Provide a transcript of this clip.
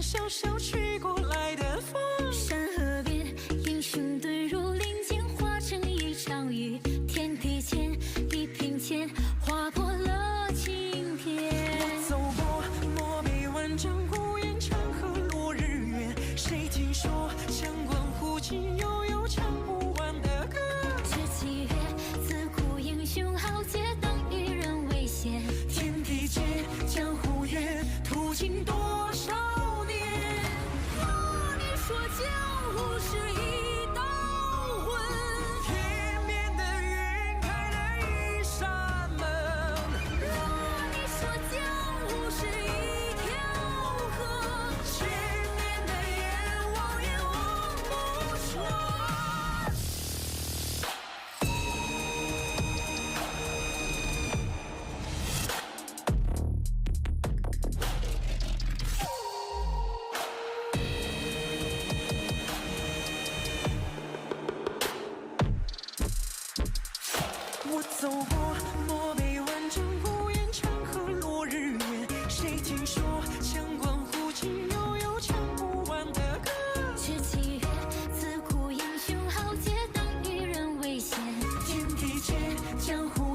小小吹过来的风。山河边，英雄遁入林间，化成一场雨。天地间，地平线划破了青天。我走过漠北万丈孤烟，长河落日圆。谁听说羌关胡骑悠悠唱不完的歌？这七月，自古英雄豪杰，当与人为先。天地间，江湖远，途经多少年？若你说江湖是一道魂，天边的云开了一扇门。若你说江湖是一条河，千年的阎王也忘不说。我走过漠北万丈孤烟，长河落日圆。谁听说羌关胡骑悠悠唱不完的歌？这七月，自古英雄豪杰，当与人为先。天地间，江湖